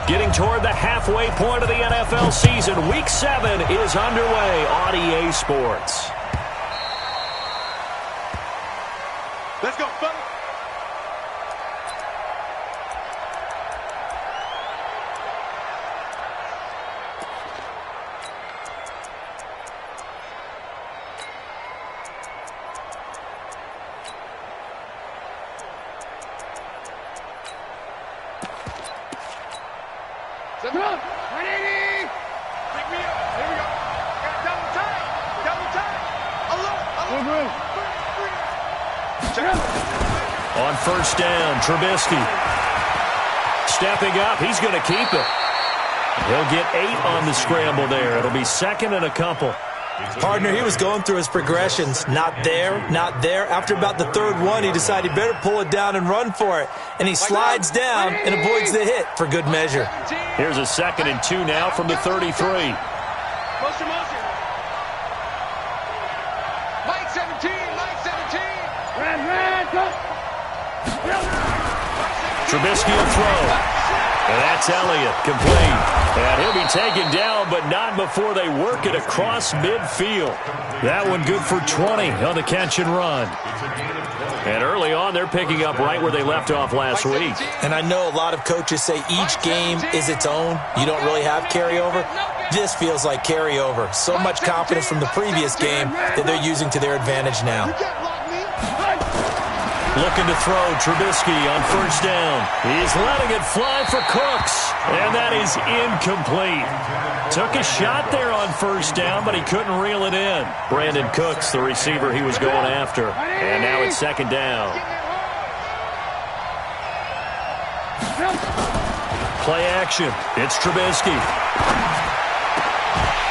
Getting toward the halfway point of the NFL season. Week 7 is underway on EA Sports. Let's go, fellas. Come on. 180. Pick me up. Here we go. Got double time. Double time. Alert. Check out. On first down, Trubisky. Stepping up. He's going to keep it. He'll get 8 on the scramble there. It'll be second and a couple. Partner, he was going through his progressions. Not there, not there. After about the third one, he decided he better pull it down and run for it. And he slides down and avoids the hit for good measure. Here's a 2nd and 2 now from the 33. Motion. Mike 17. Trubisky will throw. And that's Elliott, complete. And he'll be taken down, but not before they work it across midfield. That one good for 20 on the catch and run. And early on, they're picking up right where they left off last week. And I know a lot of coaches say each game is its own. You don't really have carryover. This feels like carryover. So much confidence from the previous game that they're using to their advantage now. Looking to throw, Trubisky on first down. He's letting it fly for Cooks, and that is incomplete. Took a shot there on first down, but he couldn't reel it in. Brandon Cooks, the receiver he was going after. And now it's second down. Play action. It's Trubisky.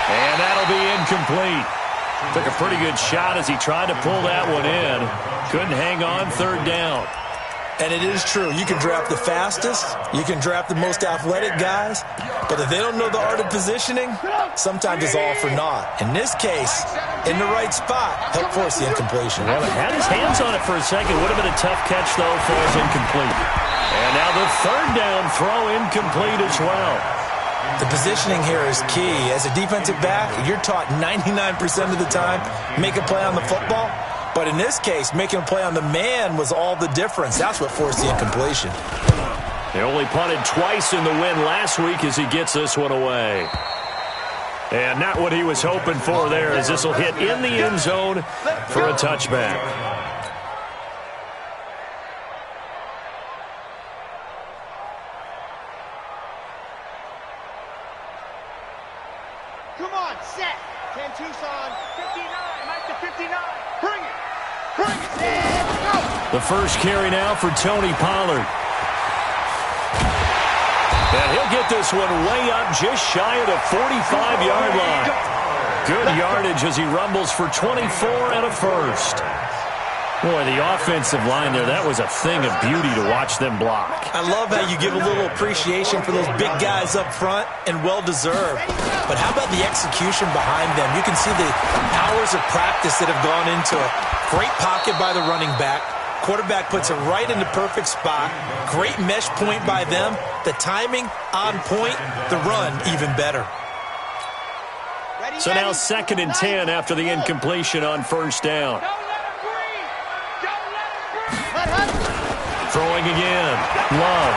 And that'll be incomplete. Took a pretty good shot as he tried to pull that one in. Couldn't hang on third down. And it is true. You can draft the fastest. You can draft the most athletic guys. But if they don't know the art of positioning, sometimes it's all for naught. In this case, in the right spot, helped force the incompletion. Well, he had his hands on it for a second. Would have been a tough catch, though, falls incomplete. And now the third down throw incomplete as well. The positioning here is key. As a defensive back, you're taught 99% of the time, make a play on the football. But in this case, making a play on the man was all the difference. That's what forced the incompletion. They only punted twice in the win last week as he gets this one away. And not what he was hoping for there, as this will hit in the end zone for a touchback. Come on, set. 10 Tucson. 59. Mike to 59. Bring it. Bring it. Go. The first carry now for Tony Pollard. And he'll get this one way up just shy of the 45-yard line. Good yardage as he rumbles for 24 and a first. Boy, the offensive line there, that was a thing of beauty to watch them block. I love how you give a little appreciation for those big guys up front, and well-deserved. But how about the execution behind them? You can see the hours of practice that have gone into it. Great pocket by the running back. Quarterback puts it right in the perfect spot. Great mesh point by them. The timing on point. The run even better. So now 2nd and 10 after the incompletion on first down. Throwing again. Love.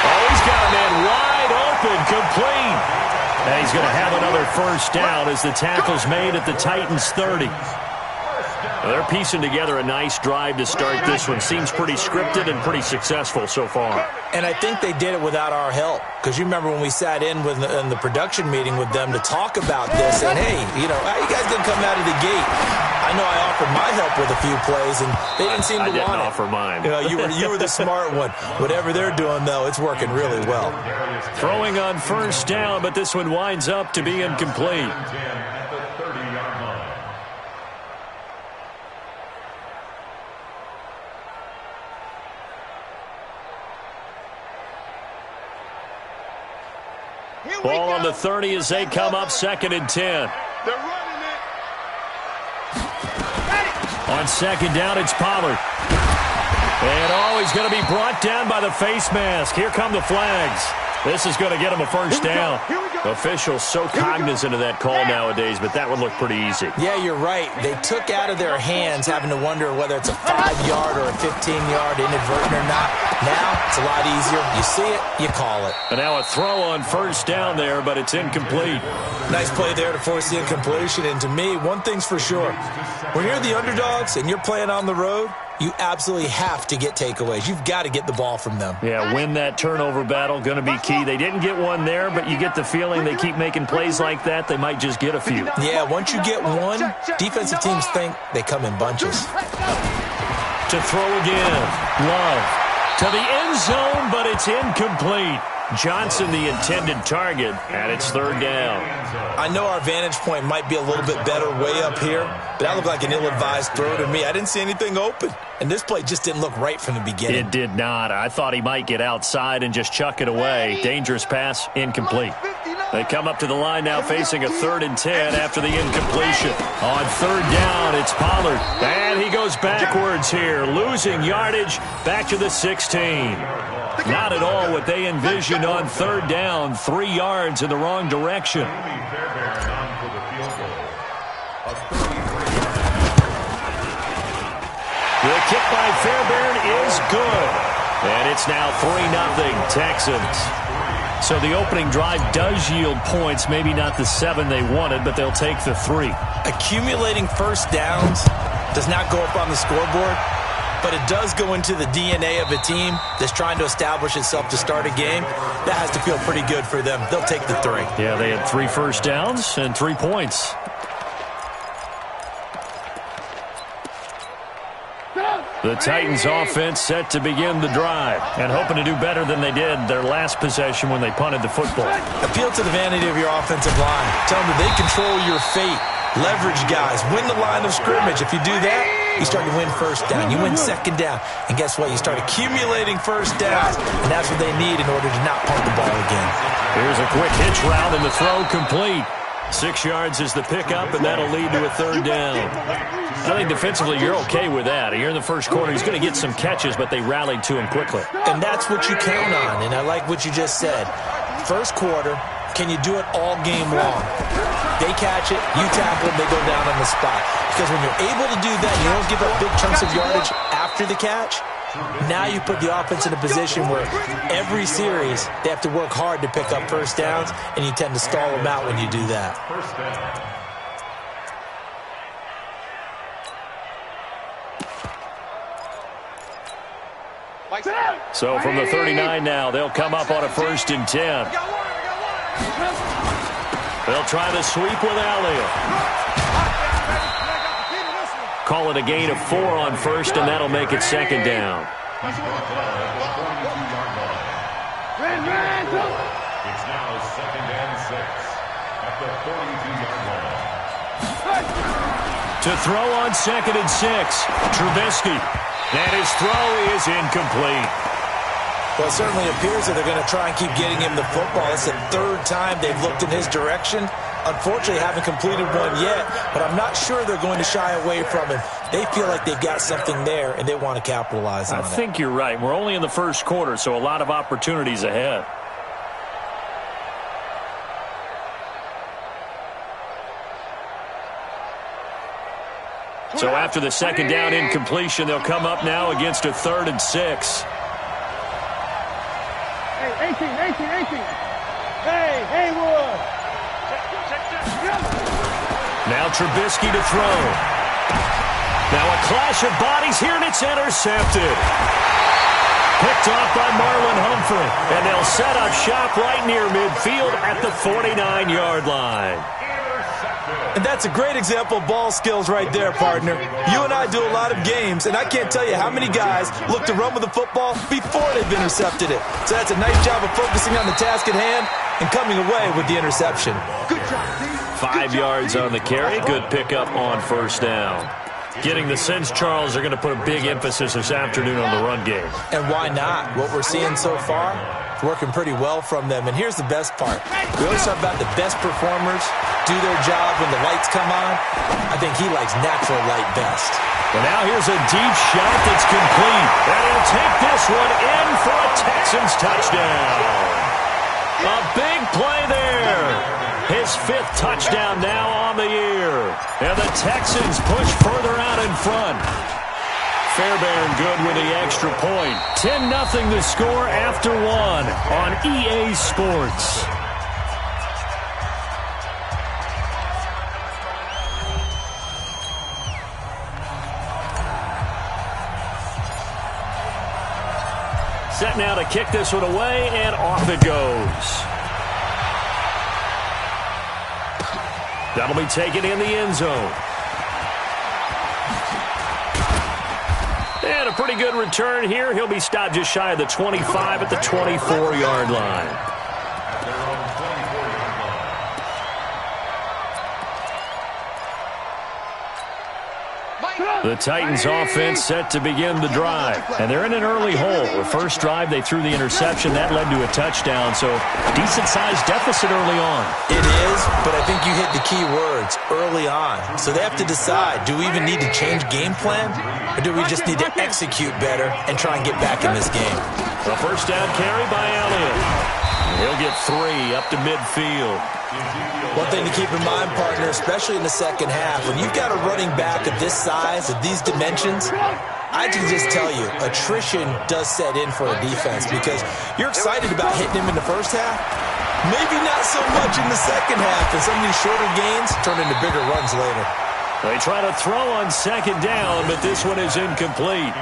Oh, he's got a man wide open, complete. And he's going to have another first down as the tackle's made at the Titans 30. Well, they're piecing together a nice drive to start this one. Seems pretty scripted and pretty successful so far. And I think they did it without our help. Because you remember when we sat in the production meeting with them to talk about this. And, hey, you know, how you guys going to come out of the gate? I know I offered my help with a few plays, and they didn't seem to want it. I didn't offer mine. You were the smart one. Whatever they're doing, though, it's working really well. Throwing on first down, but this one winds up to be incomplete. Ball on the 30 as they come up 2nd and 10. They're running it. On second down, it's Pollard. And he's going to be brought down by the face mask. Here come the flags. This is going to get him a first down. Officials so cognizant of that call nowadays, but that would look pretty easy. Yeah, you're right. They took out of their hands having to wonder whether it's a 5-yard or a 15-yard inadvertent or not. Now, it's a lot easier. You see it, you call it. And now a throw on first down there, but it's incomplete. Nice play there to force the incompletion. And to me, one thing's for sure. When you're the underdogs and you're playing on the road, you absolutely have to get takeaways. You've got to get the ball from them. Yeah, win that turnover battle, going to be key. They didn't get one there, but you get the feeling they keep making plays like that, they might just get a few. Yeah, once you get one, defensive teams think they come in bunches. To throw again. Love. To the end zone, but it's incomplete. Johnson, the intended target, and it's third down. I know our vantage point might be a little bit better way up here, but that looked like an ill-advised throw to me. I didn't see anything open, and this play just didn't look right from the beginning. It did not. I thought he might get outside and just chuck it away. Dangerous pass, incomplete. They come up to the line now facing a 3rd and 10 after the incompletion. On third down, it's Pollard. And he goes backwards here, losing yardage back to the 16. Not at all what they envisioned on third down. 3 yards in the wrong direction. The kick by Fairbairn is good. And it's now 3-0 Texans. So the opening drive does yield points, maybe not the 7 they wanted, but they'll take the 3. Accumulating first downs does not go up on the scoreboard, but it does go into the DNA of a team that's trying to establish itself to start a game. That has to feel pretty good for them. They'll take the 3. Yeah, they had 3 first downs and 3 points. The Titans offense set to begin the drive and hoping to do better than they did their last possession when they punted the football. Appeal to the vanity of your offensive line. Tell them that they control your fate. Leverage guys. Win the line of scrimmage. If you do that, you start to win first down. You win second down. And guess what? You start accumulating first downs. And that's what they need in order to not punt the ball again. Here's a quick hitch route and the throw complete. 6 yards is the pickup, and that'll lead to a third down. I think defensively you're okay with that. Here in the first quarter, he's going to get some catches, but they rallied to him quickly. And that's what you count on, and I like what you just said. First quarter, can you do it all game long? They catch it, you tackle them, they go down on the spot. Because when you're able to do that, you don't give up big chunks of yardage after the catch. Now you put the offense in a position where every series they have to work hard to pick up first downs, and you tend to stall them out when you do that. So from the 39 now, they'll come up on a 1st and 10. They'll try the sweep with Elliott. Call it a gain of 4 on first, and that'll make it 2nd down. It's now 2nd and 6 at the 42-yard line. To throw on 2nd and 6, Trubisky. And his throw is incomplete. Well, it certainly appears that they're going to try and keep getting him the football. It's the 3rd time they've looked in his direction. Unfortunately, haven't completed one yet, but I'm not sure they're going to shy away from him. They feel like they've got something there, and they want to capitalize on it. I think you're right. We're only in the first quarter, so a lot of opportunities ahead. So after the 2nd down incompletion, they'll come up now against a 3rd and 6. Hey, 18. Hey, Haywood. Now Trubisky to throw. Now a clash of bodies here, and it's intercepted. Picked off by Marlon Humphrey. And they'll set up shop right near midfield at the 49-yard line. And that's a great example of ball skills right there, partner. You and I do a lot of games, and I can't tell you how many guys look to run with the football before they've intercepted it. So that's a nice job of focusing on the task at hand and coming away with the interception. Good job, team. 5 yards on the carry. Good pickup on first down. Getting the sense, Charles, they're going to put a big emphasis this afternoon on the run game. And why not? What we're seeing so far, working pretty well from them. And here's the best part. We always talk about the best performers do their job when the lights come on. I think he likes natural light best. Well, now here's a deep shot that's complete. And he'll take this one in for a Texans touchdown. A big play there. His 5th touchdown now on the year. And the Texans push further out in front. Fairbairn good with the extra point. 10-0 the score after 1 on EA Sports. Set now to kick this one away, and off it goes. That'll be taken in the end zone. And a pretty good return here. He'll be stopped just shy of the 25 at the 24-yard line. The Titans offense set to begin the drive. And they're in an early hole. The first drive, they threw the interception. That led to a touchdown. So decent-sized deficit early on. It is, but I think you hit the key words, early on. So they have to decide, do we even need to change game plan? Or do we just need to execute better and try and get back in this game? A first down carry by Elliott. He'll get 3 up to midfield. One thing to keep in mind, partner, especially in the second half, when you've got a running back of this size, of these dimensions, I can just tell you, attrition does set in for a defense because you're excited about hitting him in the first half. Maybe not so much in the second half, and some of these shorter gains turn into bigger runs later. They try to throw on second down, but this one is incomplete.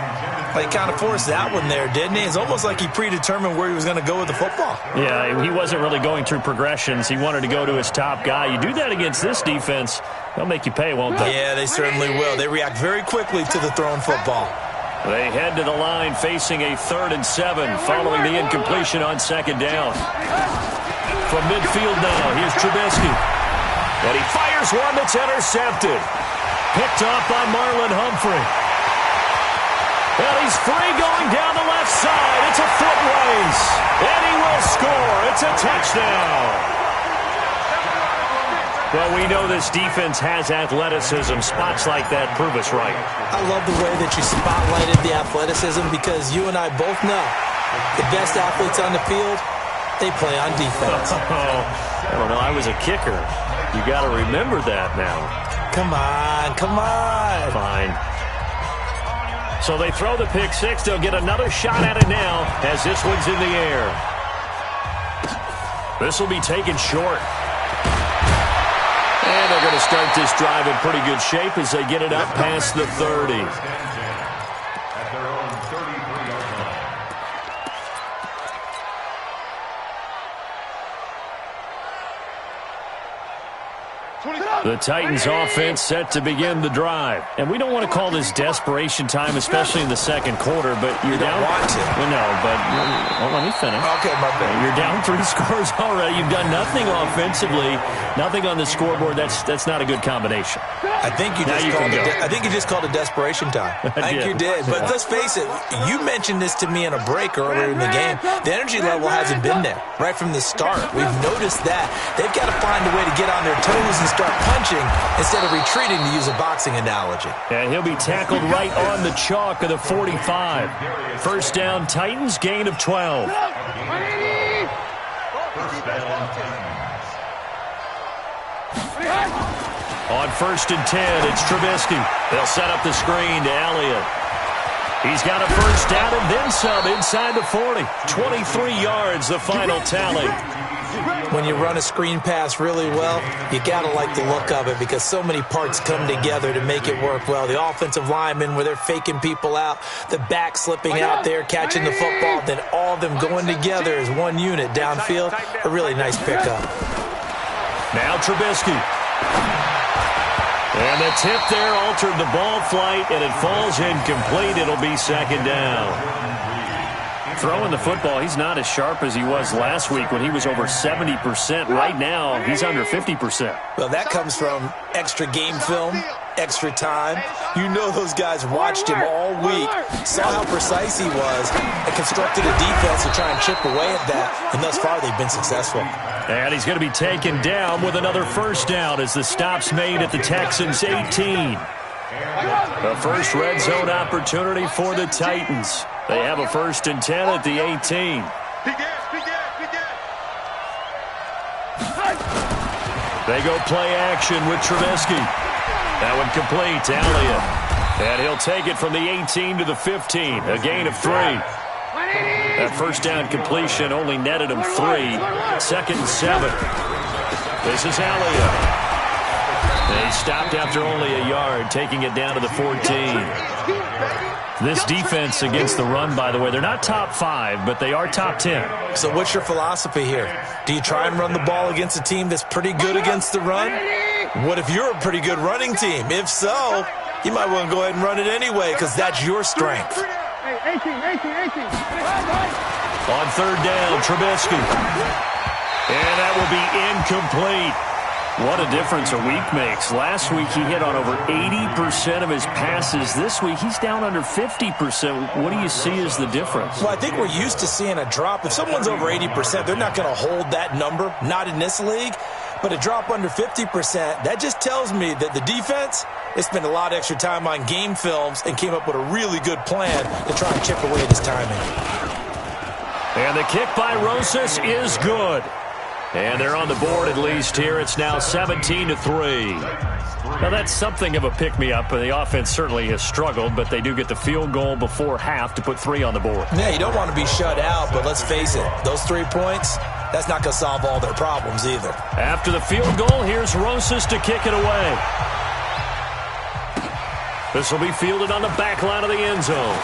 He kind of forced that one there, didn't he? It's almost like he predetermined where he was going to go with the football. Yeah, he wasn't really going through progressions. He wanted to go to his top guy. You do that against this defense, they'll make you pay, won't they? Yeah, they certainly will. They react very quickly to the thrown football. They head to the line facing a 3rd and 7 following the incompletion on second down. From midfield now, here's Trubisky. And he fires one that's intercepted. Picked off by Marlon Humphrey. And he's free going down the left side. It's a foot race. And he will score. It's a touchdown. Well, we know this defense has athleticism. Spots like that prove us right. I love the way that you spotlighted the athleticism because you and I both know the best athletes on the field, they play on defense. I don't know. I was a kicker. You got to remember that now. Come on, come on. Fine. So they throw the pick six. They'll get another shot at it now as this one's in the air. This will be taken short. And they're going to start this drive in pretty good shape as they get it up past the 30. The Titans offense set to begin the drive. And we don't want to call this desperation time, especially in the second quarter, but you're down. You don't want to. Well, no, but well, let me finish. Okay, my bad. You're down 3 scores already. You've done nothing offensively, nothing on the scoreboard. That's not a good combination. I think you just called it desperation time. I think you did. But let's face it, you mentioned this to me in a break earlier in the game. The energy level hasn't been there right from the start. We've noticed that. They've got to find a way to get on their toes and start punching instead of retreating, to use a boxing analogy. And he'll be tackled right on the chalk of the 45. First down, Titans, gain of 12. On 1st and 10, it's Trubisky. They'll set up the screen to Elliott. He's got a first down and then some inside the 40. 23 yards, the final tally. When you run a screen pass really well, you got to like the look of it because so many parts come together to make it work well. The offensive linemen, where they're faking people out, the back slipping out there, catching the football, then all of them going together as one unit downfield. A really nice pickup. Now Trubisky. And the tip there altered the ball flight, and it falls incomplete. It'll be second down. Throwing the football, he's not as sharp as he was last week when he was over 70%. Right now, he's under 50%. Well, that comes from extra game film extra time. You know those guys watched him all week, saw how precise he was, and constructed a defense to try and chip away at that. And thus far, they've been successful. And he's going to be taken down with another first down as the stop's made at the Texans' 18. The first red zone opportunity for the Titans. They have a 1st and 10 at the 18. They go play action with Trubisky. That one complete to Elliott. And he'll take it from the 18 to the 15. A gain of 3. That first down completion only netted him 3. 2nd and 7. This is Elliott. They stopped after only a yard, taking it down to the 14. This defense against the run, by the way, they're not top 5, but they are top 10. So what's your philosophy here? Do you try and run the ball against a team that's pretty good against the run? What if you're a pretty good running team? If so, you might want to go ahead and run it anyway because that's your strength. 18. On 3rd down, Trubisky. And that will be incomplete. What a difference a week makes. Last week he hit on over 80% of his passes. This week he's down under 50%. What do you see as the difference? Well, I think we're used to seeing a drop. If someone's over 80%, they're not going to hold that number, not in this league. But a drop under 50%, that just tells me that the defense, they spent a lot of extra time on game films and came up with a really good plan to try and chip away at his timing. And the kick by Rosas is good. And they're on the board at least here. It's now 17-3. Now, that's something of a pick-me-up. The offense certainly has struggled, but they do get the field goal before half to put 3 on the board. Yeah, you don't want to be shut out, but let's face it, those 3 points, that's not going to solve all their problems either. After the field goal, here's Rosas to kick it away. This will be fielded on the back line of the end zone.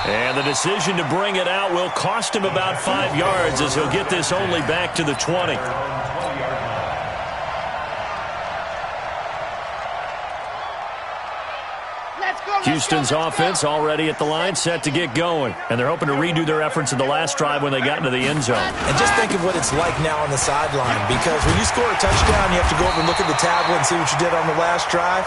And the decision to bring it out will cost him about 5 yards as he'll get this only back to the 20. Houston's offense already at the line, set to get going. And they're hoping to redo their efforts in the last drive when they got into the end zone. And just think of what it's like now on the sideline, because when you score a touchdown, you have to go over and look at the tablet and see what you did on the last drive.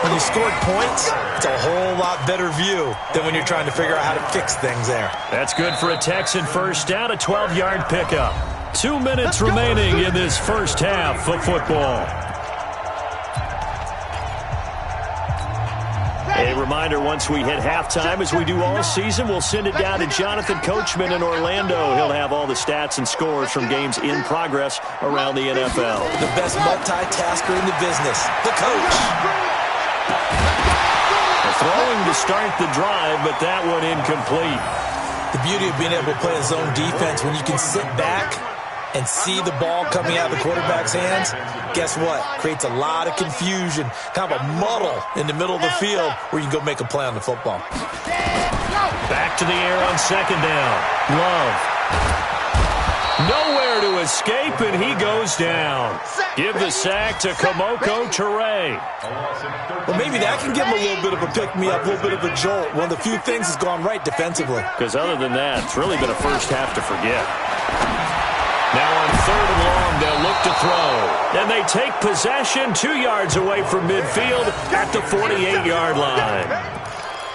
When you scored points, it's a whole lot better view than when you're trying to figure out how to fix things there. That's good for a Texan first down, a 12-yard pickup. 2 minutes remaining in this first half of football. A reminder, once we hit halftime, as we do all season, we'll send it down to Jonathan Coachman in Orlando. He'll have all the stats and scores from games in progress around the NFL. The best multitasker in the business, the coach. Throwing to start the drive, but that one incomplete. The beauty of being able to play a zone defense, when you can sit back and see the ball coming out of the quarterback's hands, guess what? Creates a lot of confusion, kind of a muddle in the middle of the field where you can go make a play on the football. Back to the air on 2nd down. Love. Nowhere to escape, and he goes down. Give the sack to Kamoko Toure. Well, maybe that can give him a little bit of a pick-me-up, a little bit of a jolt. One of the few things that's gone right defensively. Because other than that, it's really been a first half to forget. Now on 3rd and long, they'll look to throw. And they take possession 2 yards away from midfield at the 48-yard line.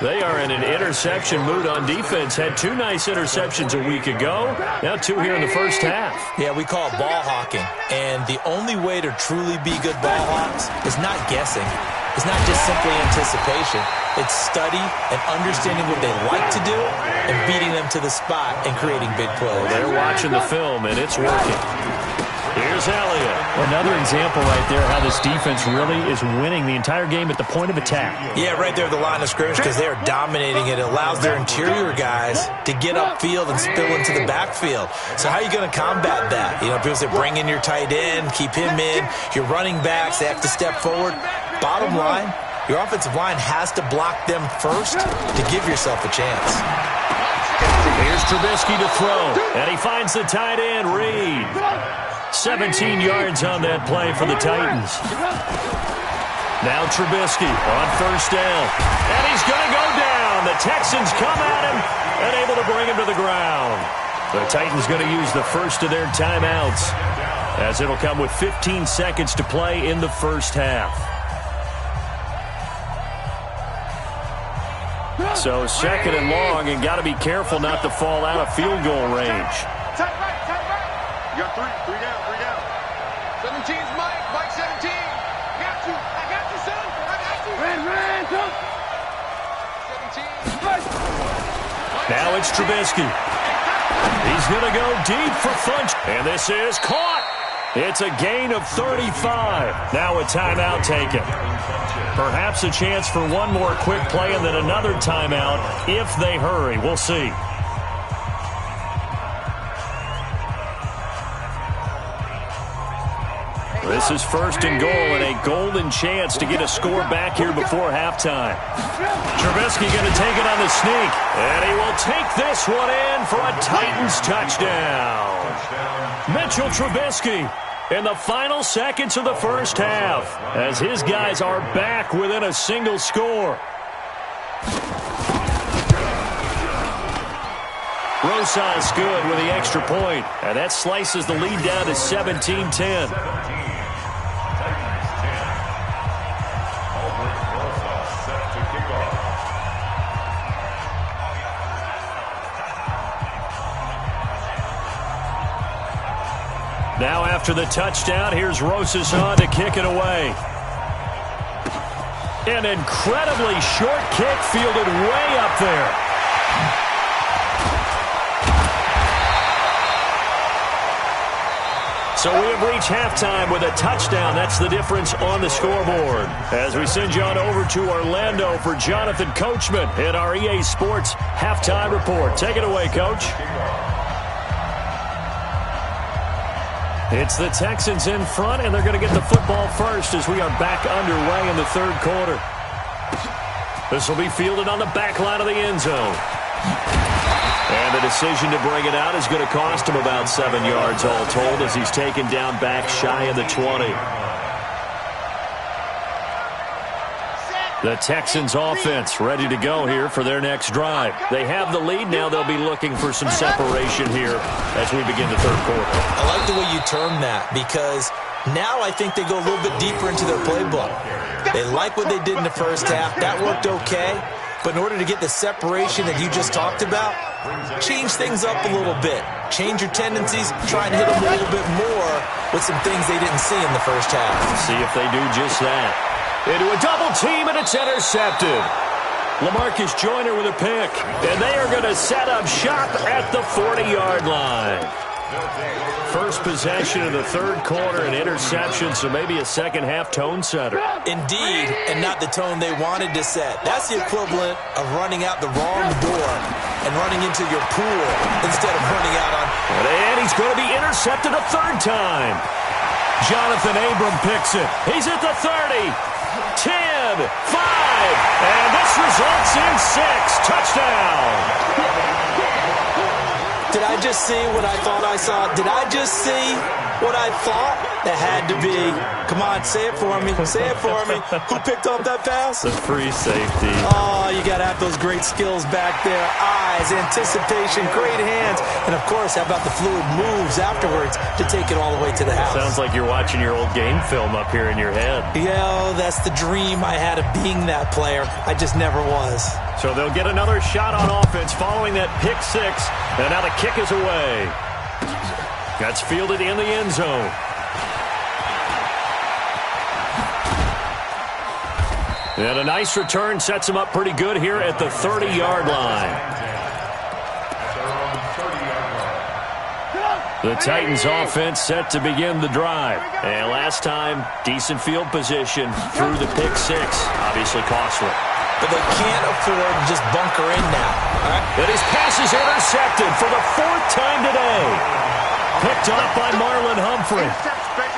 They are in an interception mood on defense. Had 2 nice interceptions a week ago. Now 2 here in the first half. Yeah, we call it ball hawking. And the only way to truly be good ball hawks is not guessing. It's not just simply anticipation. It's study and understanding what they like to do and beating them to the spot and creating big plays. They're watching the film, and it's working. Here's Elliott. Another example right there how this defense really is winning the entire game at the point of attack. Yeah, right there at the line of scrimmage because they are dominating it. It allows their interior guys to get upfield and spill into the backfield. So how are you going to combat that? You know, people say bring in your tight end, keep him in. Your running backs, they have to step forward. Bottom line, your offensive line has to block them first to give yourself a chance. Here's Trubisky to throw, and he finds the tight end, Reed. 17 yards on that play for the Titans. Now Trubisky on 1st down, and he's going to go down. The Texans come at him and able to bring him to the ground. The Titans going to use the first of their timeouts. as it'll come with 15 seconds to play in the first half. So second and long, and got to be careful not to fall out of field goal range. Tight right. You got three down. 17's Mike 17. I got you, son. I got you. Ran, come. 17. Now it's Trubisky. He's going to go deep for fun. And this is caught. It's a gain of 35. Now a timeout taken. Perhaps a chance for one more quick play and then another timeout if they hurry. We'll see. This is first and goal and a golden chance to get a score back here before halftime. Trubisky going to take it on the sneak. And he will take this one in for a Titans touchdown. Mitchell Trubisky in the final seconds of the first half as his guys are back within a single score. Rosas good with the extra point, and that slices the lead down to 17-10. Now after the touchdown, here's Rosas on to kick it away. An incredibly short kick fielded way up there. So we have reached halftime with a touchdown. That's the difference on the scoreboard. As we send you on over to Orlando for Jonathan Coachman in our EA Sports Halftime Report. Take it away, Coach. It's the Texans in front, and they're going to get the football first as we are back underway in the third quarter. This will be fielded on the back line of the end zone. And the decision to bring it out is going to cost him about 7 yards all told as he's taken down back shy of the 20. The Texans offense ready to go here for their next drive. They have the lead. Now they'll be looking for some separation here as we begin the third quarter. I like the way you term that because now I think they go a little bit deeper into their playbook. They like what they did in the first half. That worked okay. But in order to get the separation that you just talked about, change things up a little bit. Change your tendencies. Try and hit them a little bit more with some things they didn't see in the first half. See if they do just that. Into a double team, and it's intercepted. LaMarcus Joyner with a pick, and they are going to set up shop at the 40-yard line. First possession of the third quarter, an interception, so maybe a second-half tone setter. Indeed, and not the tone they wanted to set. That's the equivalent of running out the wrong door and running into your pool instead of running out on... And he's going to be intercepted a third time. Jonathan Abram picks it. He's at the 30. 10, 5, and this results in 6. Touchdown. Did I just see what I thought I saw? Did I just see what I thought? That had to be. Come on, say it for me. Say it for me. Who picked up that pass? The free safety. Oh, you got to have those great skills back there. Eyes, anticipation, great hands. And, of course, how about the fluid moves afterwards to take it all the way to the house? Sounds like you're watching your old game film up here in your head. Yeah, that's the dream I had of being that player. I just never was. So they'll get another shot on offense following that pick six. And now the kick is away. That's fielded in the end zone. And a nice return sets him up pretty good here at the 30-yard line. The Titans offense set to begin the drive. And last time, decent field position through the pick six. Obviously costly. But they can't afford to just bunker in now. All right. And his pass is intercepted for the 4th time today. Picked off by Marlon Humphrey.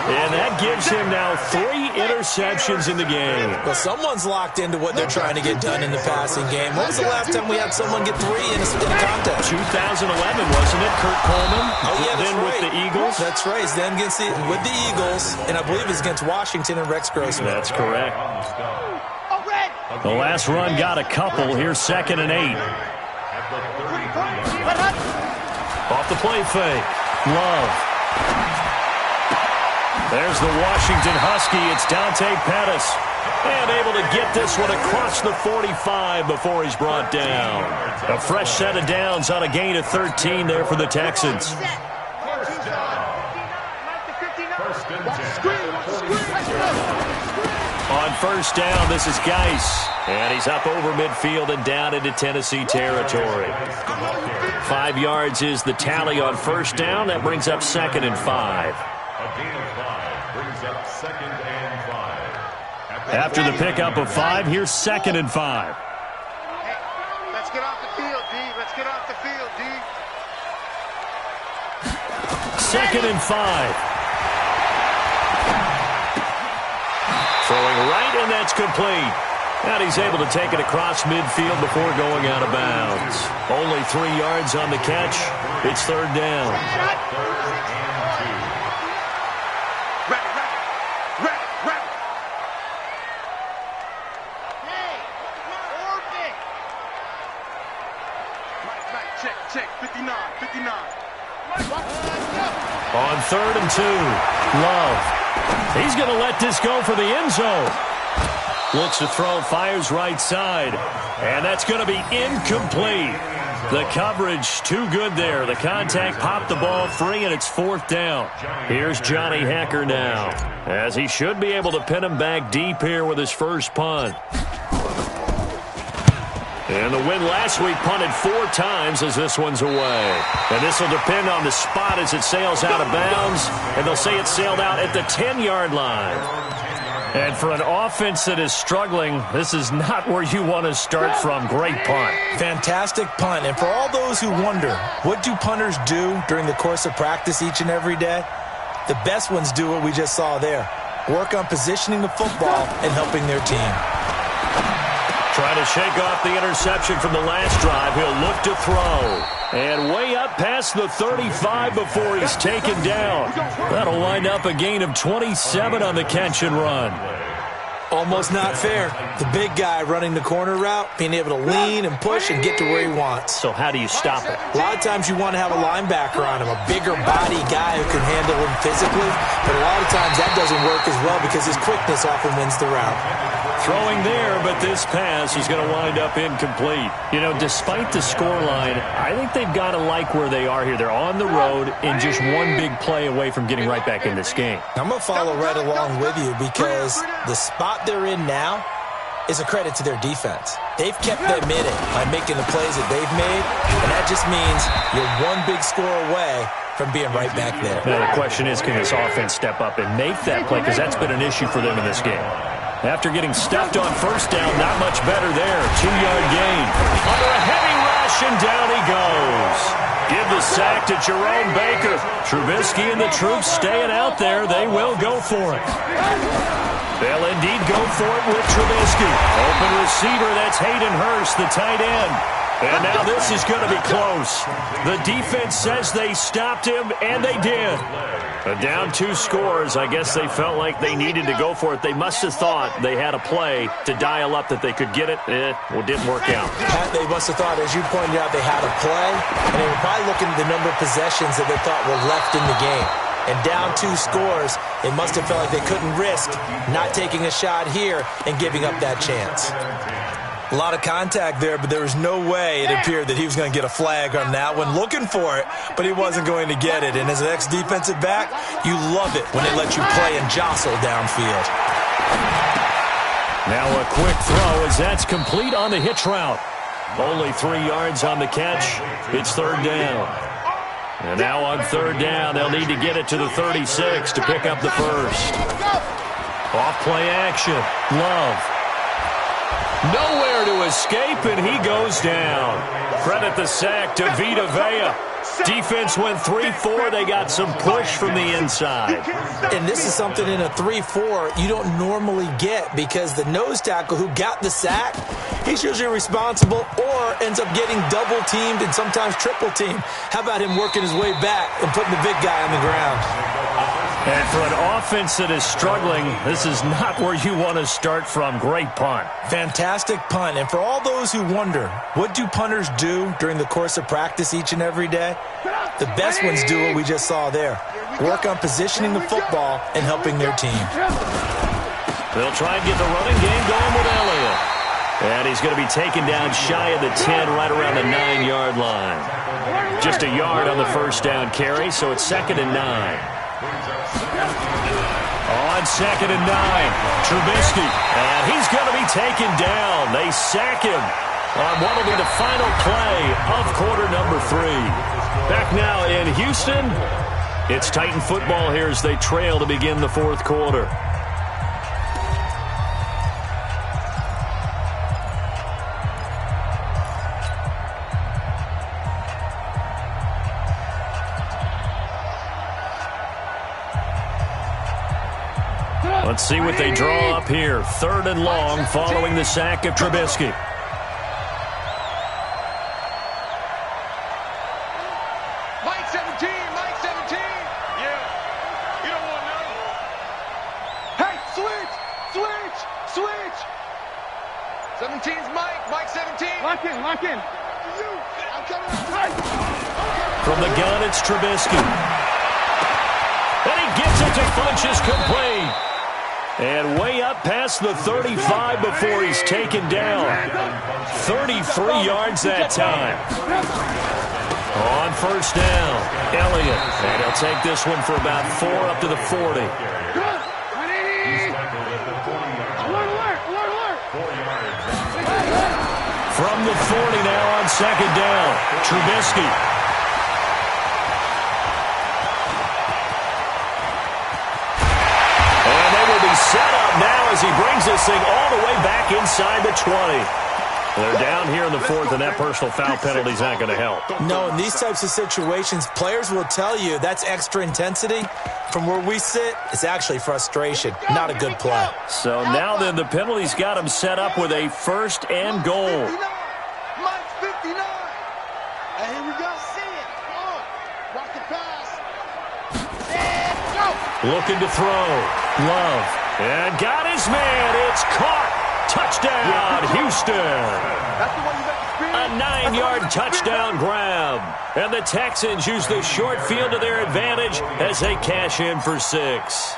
And that gives him now 3 interceptions in the game. Well, someone's locked into what they're trying to get done in the passing game. When was the last time we had someone get 3 in a contest? 2011, wasn't it? Kurt Coleman. Oh, yeah, that's then right. With the Eagles. That's right. It's then with the Eagles, and I believe it's against Washington and Rex Grossman. That's correct. The last run got a couple. Here's 2nd and 8. Off the play fake. Love. There's the Washington Husky. It's Dante Pettis. And able to get this one across the 45 before he's brought down. A fresh set of downs on a gain of 13 there for the Texans. On first down, this is Geis. And he's up over midfield and down into Tennessee territory. 5 yards is the tally on first down. That brings up 2nd and 5. After the pickup of 5, here's 2nd and 5. Hey, let's get off the field, D. Let's get off the field, D. 2nd and 5. Throwing right, and that's complete. And he's able to take it across midfield before going out of bounds. Only 3 yards on the catch. It's 3rd down. Check, 59. On 3rd and 2, Love. He's going to let this go for the end zone. Looks to throw, fires right side. And that's going to be incomplete. The coverage too good there. The contact popped the ball free, and it's 4th down. Here's Johnny Hekker now, as he should be able to pin him back deep here with his first punt. And the win last week punted 4 times as this one's away. And this will depend on the spot as it sails out of bounds. And they'll say it sailed out at the 10-yard line. And for an offense that is struggling, this is not where you want to start from. Great punt. Fantastic punt. And for all those who wonder, what do punters do during the course of practice each and every day? The best ones do what we just saw there. Work on positioning the football and helping their team. Trying to shake off the interception from the last drive. He'll look to throw. And way up past the 35 before he's taken down. That'll wind up a gain of 27 on the catch and run. Almost not fair. The big guy running the corner route, being able to lean and push and get to where he wants. So how do you stop it? A lot of times you want to have a linebacker on him, a bigger body guy who can handle him physically. But a lot of times that doesn't work as well because his quickness often wins the route. Throwing there, but this pass is going to wind up incomplete. You know, despite the scoreline, I think they've got to like where they are here. They're on the road and just one big play away from getting right back in this game. I'm going to follow right along with you because the spot they're in now is a credit to their defense. They've kept them in it by making the plays that they've made, and that just means you're one big score away from being right back there. Now the question is, can this offense step up and make that play? Because that's been an issue for them in this game. After getting stuffed on first down, not much better there. 2-yard gain. Under a heavy rush, and down he goes. Give the sack to Jerome Baker. Trubisky and the troops staying out there. They will go for it. They'll indeed go for it with Trubisky. Open receiver, that's Hayden Hurst, the tight end. And now this is going to be close. The defense says they stopped him, and they did. Down 2 scores. I guess they felt like they needed to go for it. They must have thought they had a play to dial up that they could get it. Well, didn't work out. They must have thought, as you pointed out, they had a play, and they were probably looking at the number of possessions that they thought were left in the game. And down 2 scores, they must have felt like they couldn't risk not taking a shot here and giving up that chance. A lot of contact there, but there was no way it appeared that he was going to get a flag on that one. Looking for it, but he wasn't going to get it. And as an ex-defensive back, you love it when they let you play and jostle downfield. Now a quick throw as that's complete on the hitch route. Only 3 yards on the catch. It's 3rd down. And now on 3rd down, they'll need to get it to the 36 to pick up the first. Off play action. Love. Nowhere to escape, and he goes down. Credit the sack to Vita Vea. Defense went 3-4. They got some push from the inside. And this is something in a 3-4 you don't normally get because the nose tackle who got the sack, he's usually responsible or ends up getting double-teamed and sometimes triple-teamed. How about him working his way back and putting the big guy on the ground? And for an offense that is struggling, this is not where you want to start from. Great punt. Fantastic punt. And for all those who wonder, what do punters do during the course of practice each and every day? The best ones do what we just saw there. work on positioning the football and helping their team. They'll try and get the running game going with Elliott. And he's going to be taken down shy of the 10, right around the 9-yard line. Just a yard on the first down carry, so it's 2nd and 9. On 2nd and 9, Trubisky. And he's going to be taken down. They sack him on what will be the final play of quarter number 3. Back now in Houston, it's Titan football here as they trail to begin the 4th quarter. Let's see what they draw up here. 3rd and long following the sack of Trubisky. Mike 17, Mike 17. Yeah, you don't want to know. Hey, switch, switch, switch. 17's Mike, Mike 17. Lock in, lock in. I'm coming. From the gun, it's Trubisky. And he gets it to Funchess complete. And way up past the 35 before he's taken down. 33 yards that time. On first down, Elliott. And he'll take this one for about 4 up to the 40. From the 40 now on 2nd down, Trubisky. Set up now as he brings this thing all the way back inside the 20. They're down here in the 4th, and that personal foul penalty is not going to help. No, in these types of situations, players will tell you that's extra intensity. From where we sit, it's actually frustration, not a good play. So now then, the penalty's got him set up with a 1st and goal. Mike 59. And here we go. See it. Come on. Watch the pass. And go. Looking to throw. Love. And got his man. It's caught. Touchdown, Houston. A 9-yard touchdown grab. And the Texans use the short field to their advantage as they cash in for 6.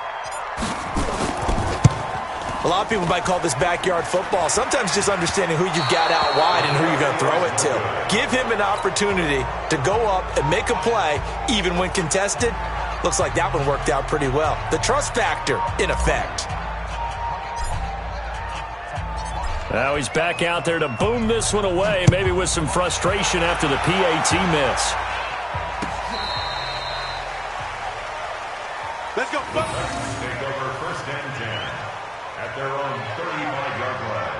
A lot of people might call this backyard football. Sometimes just understanding who you've got out wide and who you're going to throw it to. Give him an opportunity to go up and make a play, even when contested. Looks like that one worked out pretty well. The trust factor in effect. Now he's back out there to boom this one away, maybe with some frustration after the PAT miss. Let's go. Take over 1st and 10 at their own 35-yard line.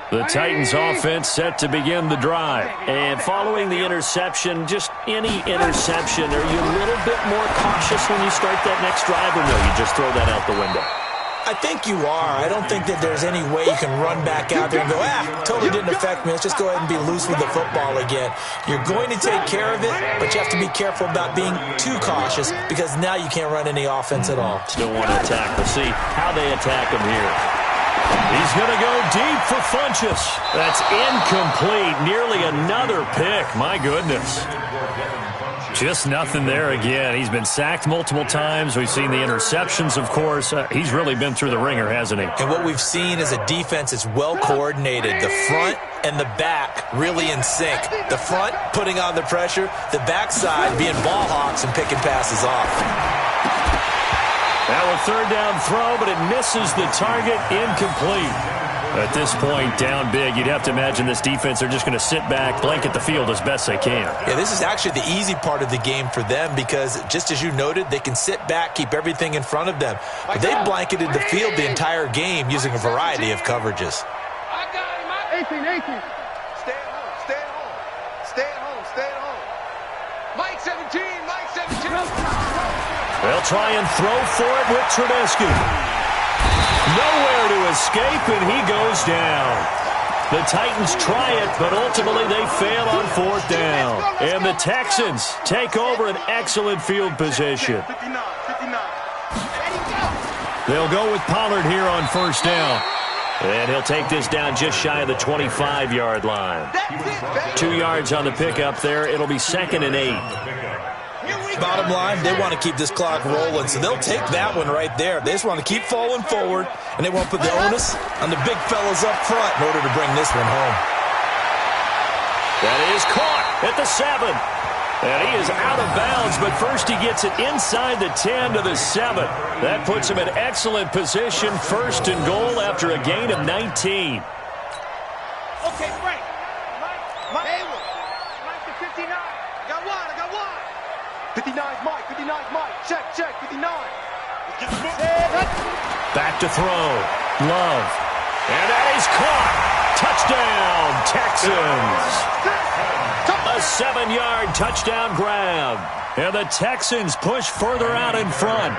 The Titans offense set to begin the drive. And following the interception, just any interception, are you a little bit more cautious when you start that next drive, or no, you just throw that out the window? I think you are. I don't think that there's any way you can run back out there and go, totally didn't affect me. Let's just go ahead and be loose with the football again. You're going to take care of it, but you have to be careful about being too cautious because now you can't run any offense at all. Still want to attack. We'll see how they attack him here. He's going to go deep for Funchess. That's incomplete. Nearly another pick. My goodness. Just nothing there again. He's been sacked multiple times. We've seen the interceptions, of course. He's really been through the ringer, hasn't he? And what we've seen is a defense that's well coordinated. The front and the back really in sync. The front putting on the pressure. The backside being ball hawks and picking passes off. Now a 3rd down throw, but it misses the target. Incomplete. At this point, down big, you'd have to imagine this defense, they're just going to sit back, blanket the field as best they can. Yeah, this is actually the easy part of the game for them because, just as you noted, they can sit back, keep everything in front of them. But they've blanketed the field the entire game using a variety of coverages. I got him. 18. Stay at home. Stay at home. Stay at home. Stay at home. Mike 17. Mike 17. They'll try and throw for it with Trubisky. Nowhere to escape, and he goes down. The Titans try it, but ultimately they fail on 4th down. And the Texans take over an excellent field position. 59. They'll go with Pollard here on 1st down. And he'll take this down just shy of the 25-yard line. 2 yards on the pickup there. It'll be 2nd and 8. Bottom line, they want to keep this clock rolling, so they'll take that one right there. They just want to keep falling forward, and they want to put the onus on the big fellas up front in order to bring this one home. That is caught at the 7. And he is out of bounds, but first he gets it inside the 10 to the 7. That puts him in excellent position, 1st and goal after a gain of 19. Okay, Frank. Mike to 59. I got one. 59's Mike. 59's Mike. Check. 59. Back to throw. Love. And that is caught. Touchdown, Texans. A 7-yard touchdown grab. And the Texans push further out in front.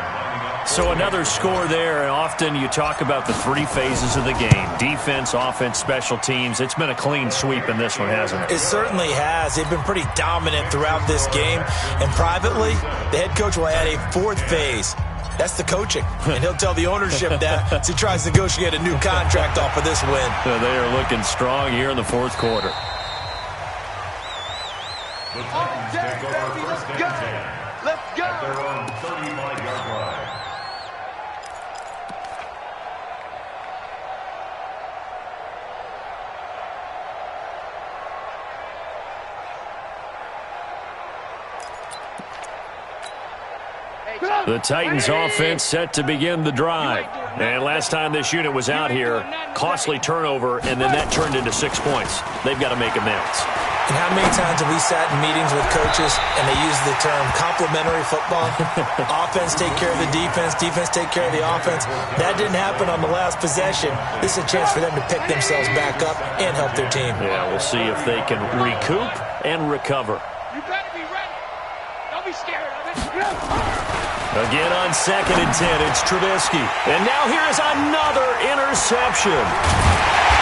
So another score there. And often you talk about the 3 phases of the game. Defense, offense, special teams. It's been a clean sweep in this one, hasn't it? It certainly has. They've been pretty dominant throughout this game. And privately, the head coach will add a 4th phase. That's the coaching. And he'll tell the ownership that as he tries to negotiate a new contract off of this win. So they are looking strong here in the 4th quarter. The Titans take over 1st and 10. Let's go. At their own 35-yard line. The Titans offense set to begin the drive. And last time this unit was out here, costly turnover, and then that turned into 6 points. They've got to make amends. And how many times have we sat in meetings with coaches and they use the term complementary football? Offense take care of the defense take care of the offense. That didn't happen on the last possession. This is a chance for them to pick themselves back up and help their team. Yeah, we'll see if they can recoup and recover. You better be ready. Don't be scared of it. Again on 2nd and 10, it's Trubisky. And now here is another interception.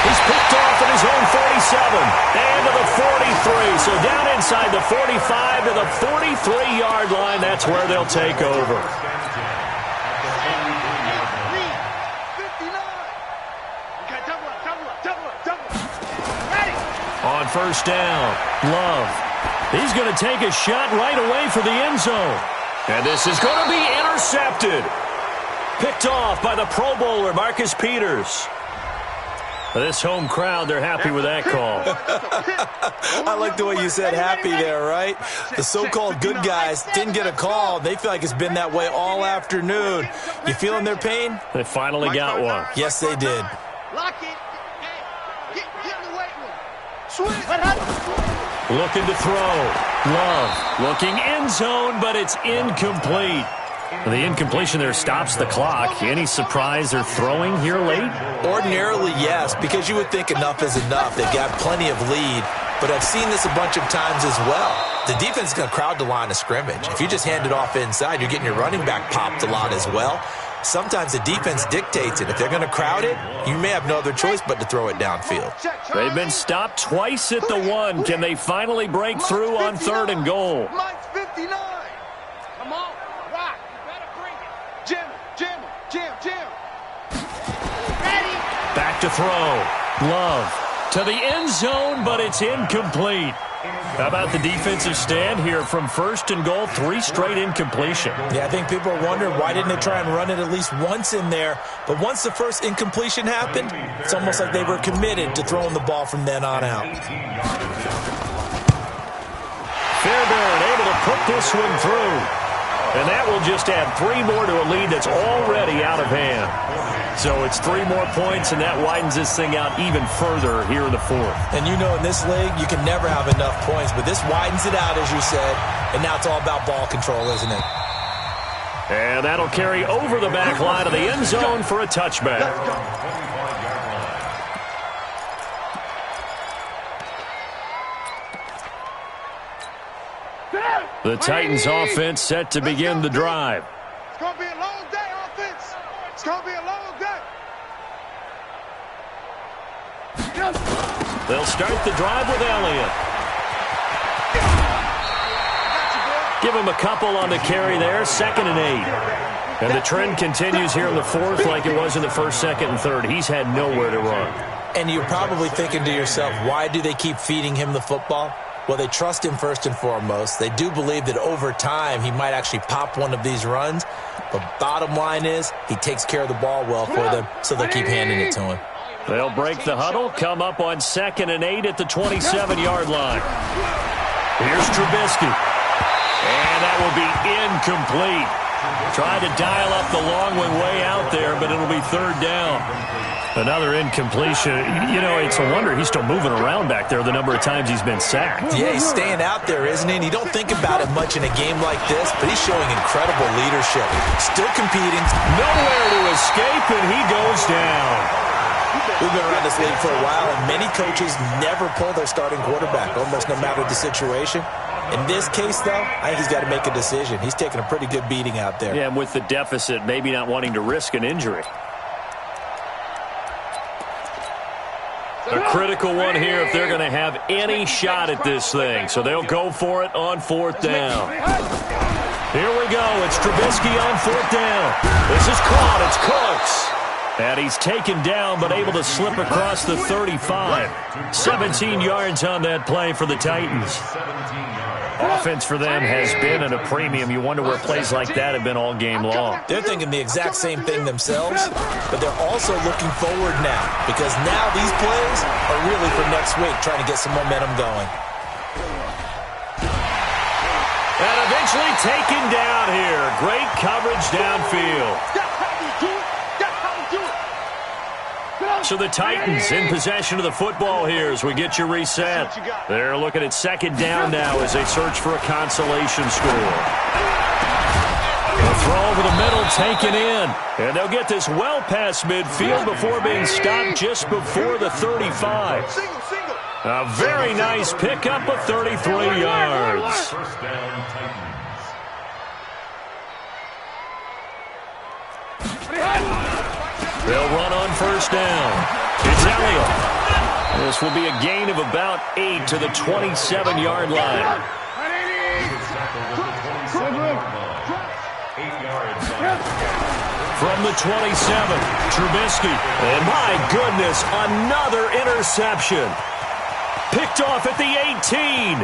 He's picked off at his own 47 and to the 43. So down inside the 45 to the 43-yard line. That's where they'll take over. 59. Okay, double up. Ready. On 1st down, Love. He's going to take a shot right away for the end zone. And this is going to be intercepted. Picked off by the Pro Bowler, Marcus Peters. This home crowd, they're happy with that call. I like the way you said happy there, right? The so-called good guys didn't get a call. They feel like it's been that way all afternoon. You feeling their pain? They finally got one. Yes, they did. Lock it. Hey, get in the weight room. Switch. Looking to throw. Love looking end zone, but it's incomplete. The incompletion there stops the clock. Any surprise they're throwing here late? Ordinarily, yes, because you would think enough is enough. They've got plenty of lead, but I've seen this a bunch of times as well. The defense is going to crowd the line of scrimmage. If you just hand it off inside, you're getting your running back popped a lot as well. Sometimes the defense dictates it. If they're going to crowd it, you may have no other choice but to throw it downfield. They've been stopped twice at the 1. Can they finally break through on 3rd and goal? Mike's 59. Come on, rock. You better bring it. Jam. Ready. Back to throw. Love to the end zone, but it's incomplete. How about the defensive stand here from 1st and goal? 3 straight incompletion. Yeah, I think people are wondering why didn't they try and run it at least once in there. But once the first incompletion happened, it's almost like they were committed to throwing the ball from then on out. Fairbairn able to put this one through. And that will just add 3 more to a lead that's already out of hand. So it's 3 more points, and that widens this thing out even further here in the 4th. And you know in this league, you can never have enough points, but this widens it out, as you said, and now it's all about ball control, isn't it? And that'll carry over the back line of the end zone for a touchback. The Titans offense set to begin the drive. It's going to be a long day, offense. It's going to be a long day. They'll start the drive with Elliott. Give him a couple on the carry there. 2nd and 8. And the trend continues here in the fourth like it was in the first, second, and third. He's had nowhere to run. And you're probably thinking to yourself, why do they keep feeding him the football? Well, they trust him first and foremost. They do believe that over time he might actually pop one of these runs. But bottom line is he takes care of the ball well for them, so they'll keep handing it to him. They'll break the huddle, come up on 2nd and 8 at the 27-yard line. Here's Trubisky. And that will be incomplete. Tried to dial up the long way out there, but it'll be 3rd down. Another incompletion. You know, it's a wonder he's still moving around back there the number of times he's been sacked. Yeah, he's staying out there, isn't he? And you don't think about it much in a game like this, but he's showing incredible leadership. Still competing. Nowhere to escape, and he goes down. We've been around this league for a while, and many coaches never pull their starting quarterback, almost no matter the situation. In this case, though, I think he's got to make a decision. He's taking a pretty good beating out there. Yeah, and with the deficit, maybe not wanting to risk an injury. A critical one here if they're going to have any shot at this thing. So they'll go for it on 4th down. Here we go. It's Trubisky on 4th down. This is caught. It's Cooks. And he's taken down but able to slip across the 35. 17 yards on that play for the Titans. Offense for them has been at a premium. You wonder where plays like that have been all game long. They're thinking the exact same thing themselves, but they're also looking forward now because now these plays are really for next week, trying to get some momentum going. And eventually taken down here. Great coverage downfield. So the Titans in possession of the football here as we get you reset. They're looking at 2nd down now as they search for a consolation score. The throw over the middle taken in. And they'll get this well past midfield before being stopped just before the 35. A very nice pickup of 33 yards. First down, Titans. They'll run on 1st down. It's Elliott. This will be a gain of about 8 to the 27-yard line. From the 27, Trubisky. And my goodness, another interception. Picked off at the 18.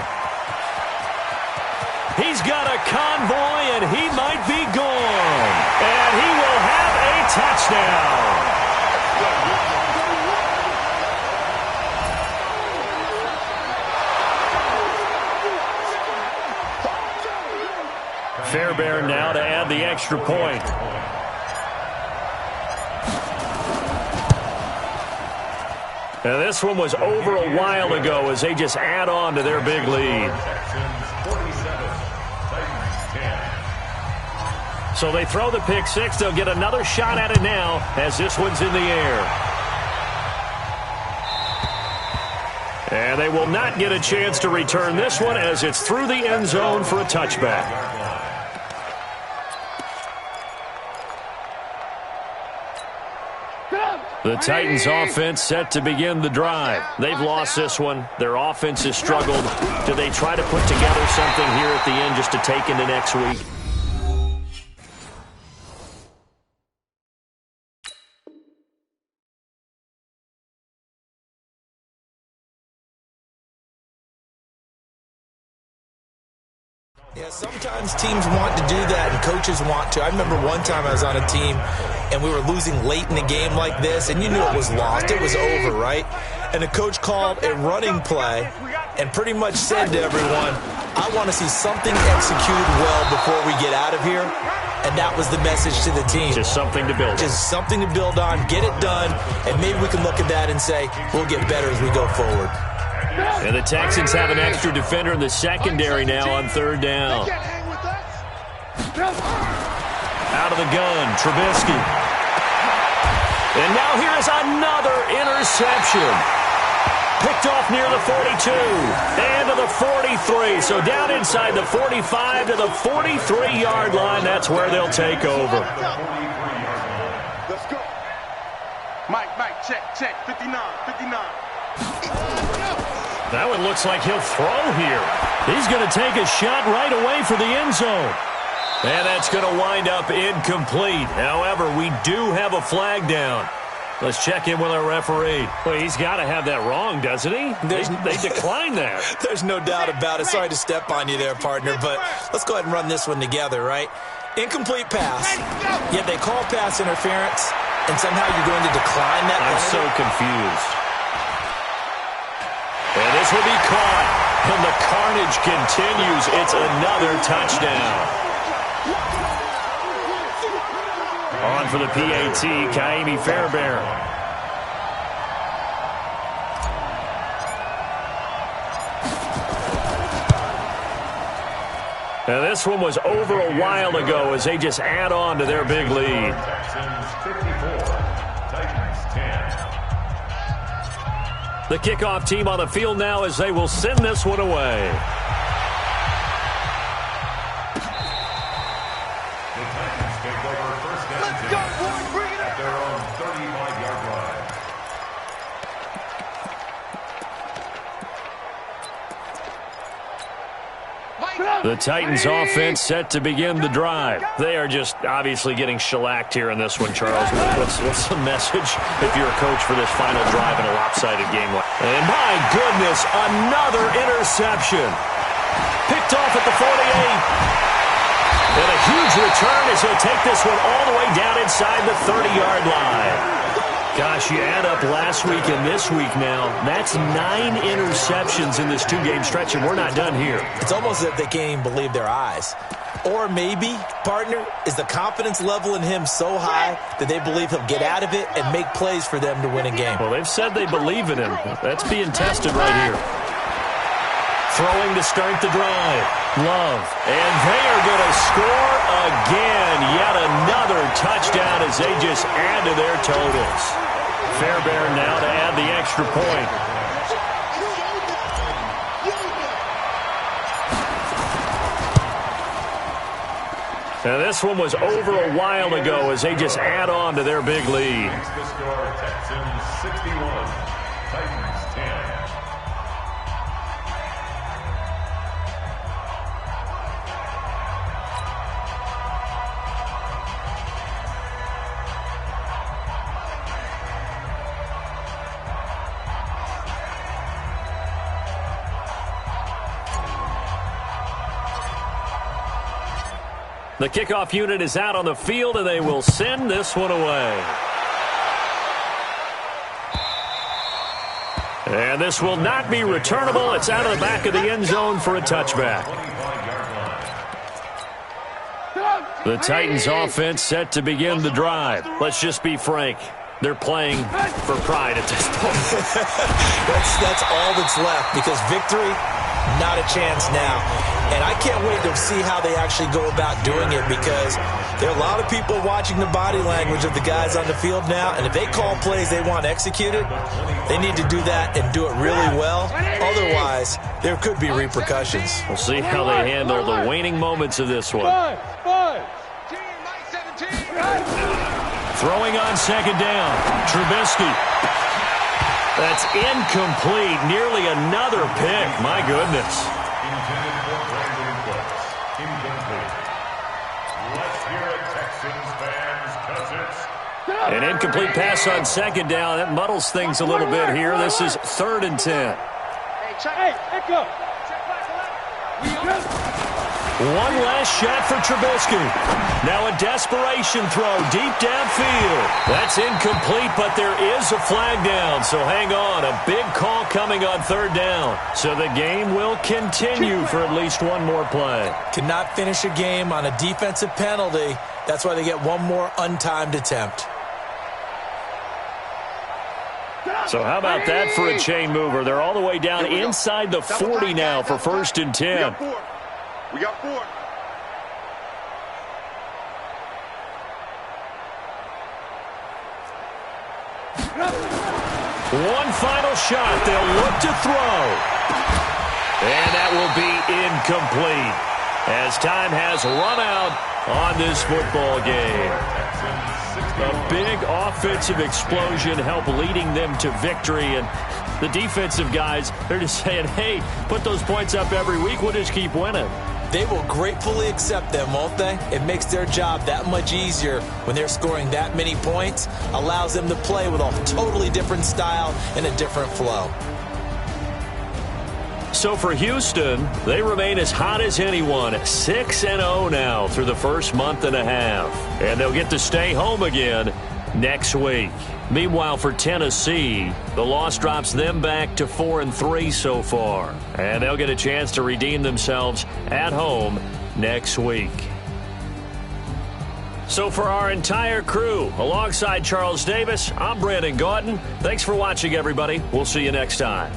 He's got a convoy, and he might be gone. And he will have a touchdown. Fairbairn now to add the extra point. And this one was over a while ago as they just add on to their big lead. So they throw the pick six. They'll get another shot at it now as this one's in the air. And they will not get a chance to return this one as it's through the end zone for a touchback. The Titans offense set to begin the drive. They've lost this one. Their offense has struggled. Do they try to put together something here at the end just to take into next week? Yeah, sometimes teams want to do that and coaches want to. I remember one time I was on a team and we were losing late in the game like this and you knew it was lost. It was over, right? And the coach called a running play and pretty much said to everyone, I want to see something executed well before we get out of here. And that was the message to the team. Just something to build on. Just something to build on, get it done, and maybe we can look at that and say, we'll get better as we go forward. And the Texans have an extra defender in the secondary now on third down. Out of the gun, Trubisky. And now here is another interception. Picked off near the 42 and to the 43. So down inside the 45 to the 43-yard line. That's where they'll take over. Let's go. Mike, check. 59. That one looks like he'll throw here. He's going to take a shot right away for the end zone. And that's going to wind up incomplete. However, we do have a flag down. Let's check in with our referee. Well, he's got to have that wrong, doesn't he? They declined that. There's no doubt about it. Sorry to step on you there, partner, but let's go ahead and run this one together, right? Incomplete pass, yet they call pass interference, and somehow you're going to decline that I'm penalty? so confused. And this will be caught, and the carnage continues. It's another touchdown. On for the PAT, Ka'imi Fairbairn. Now this one was over a while ago as they just add on to their big lead. Texans 54, Titans 10. The kickoff team on the field now as they will send this one away. The Titans take over first down and 10 at their own 35-yard line. The Titans offense set to begin the drive. They are just obviously getting shellacked here in this one, Charles. What's the message if you're a coach for this final drive in a lopsided game? And my goodness, another interception. Picked off at the 48. And a huge return as he'll take this one all the way down inside the 30-yard line. Gosh, you add up last week and this week now, that's 9 interceptions in this two-game stretch, and we're not done here. It's almost as if they can't even believe their eyes. Or maybe, partner, is the confidence level in him so high that they believe he'll get out of it and make plays for them to win a game. Well, they've said they believe in him. That's being tested right here. Throwing to start the drive. Love. And they are going to score again. Yet another touchdown as they just add to their totals. Fairbairn now to add the extra point. Now this one was over a while ago as they just add on to their big lead. The score, Texans 61, Titans 10. The kickoff unit is out on the field, and they will send this one away. And this will not be returnable. It's out of the back of the end zone for a touchback. The Titans offense set to begin the drive. Let's just be frank. They're playing for pride at this point. That's all that's left, because victory, not a chance now. And I can't wait to see how they actually go about doing it, because there are a lot of people watching the body language of the guys on the field now, and if they call plays they want executed, they need to do that and do it really well. Otherwise, there could be repercussions. We'll see how they handle the waning moments of this one. Throwing on second down. Trubisky. That's incomplete. Nearly another pick. My goodness. Intended for Brandon Cooks. Incomplete. Let's hear it, Texans fans, because it's... An incomplete pass on second down. That muddles things a little bit here. This is 3rd and 10. Hey, go. One last shot for Trubisky. Now a desperation throw deep downfield. That's incomplete, but there is a flag down. So hang on. A big call coming on 3rd down. So the game will continue for at least one more play. Cannot finish a game on a defensive penalty. That's why they get one more untimed attempt. So how about that for a chain mover? They're all the way down inside the 40 now for 1st and 10. We got 4. One final shot. They'll look to throw. And that will be incomplete as time has run out on this football game. A big offensive explosion helped leading them to victory. And the defensive guys, they're just saying, hey, put those points up every week. We'll just keep winning. They will gratefully accept them, won't they? It makes their job that much easier when they're scoring that many points, allows them to play with a totally different style and a different flow. So for Houston, they remain as hot as anyone, 6-0 now through the first month and a half. And they'll get to stay home again next week. Meanwhile, for Tennessee, the loss drops them back to 4-3 so far. And they'll get a chance to redeem themselves at home next week. So for our entire crew, alongside Charles Davis, I'm Brandon Gaudin. Thanks for watching, everybody. We'll see you next time.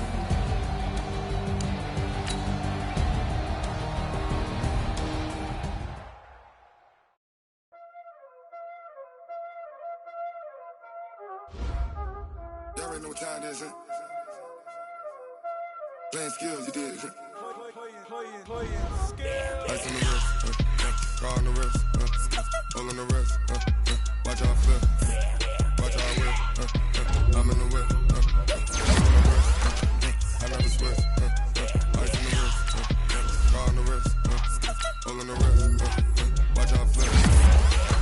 Y'all already know what time it is, huh? Playing skills, you did. Ice on the wrist, car on the wrist, hole on the wrist, watch how I flip, watch how I whip, I'm in the whip, I never switch, ice on the wrist, car on the wrist, hole on the wrist, watch how I flip,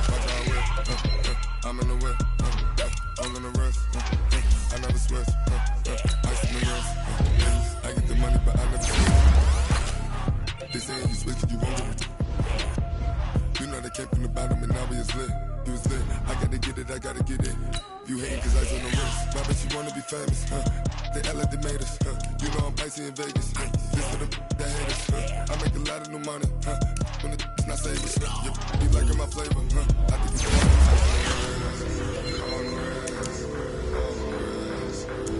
watch how I whip, I'm in the whip, hole on the wrist, I never switch, ice on the wrist, I get the money but I never switch. They saying you switch it, you won't get it. You know they came from the bottom and now we is lit. You was lit, I gotta get it, I gotta get it. You hating cause ice on the wrist. Why bet you wanna be famous, huh? They act like they made us, huh? You know I'm icy in Vegas, this for the that hate us, huh? I make a lot of new money, huh? When it's not savers, you be liking my flavor, huh? I think it's fun. On the wrist,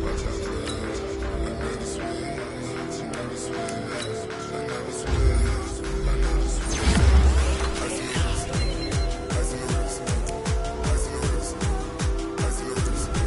watch out for this. I never switch, I never switch, I never switch, I never switch. Ice in the wrist, ice in the wrist, ice in the wrist, ice in the wrist, ice in the wrist,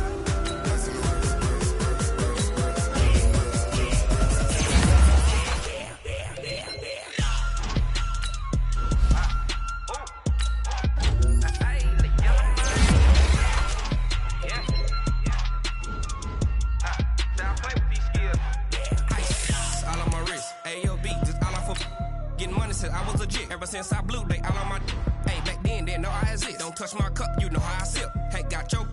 all on my wrist, AOB, just all off of getting money since I was legit. Ever since I blew, they all on my hey, back then, didn't know I exist. Don't touch my cup, you know how I sip. Hey, got your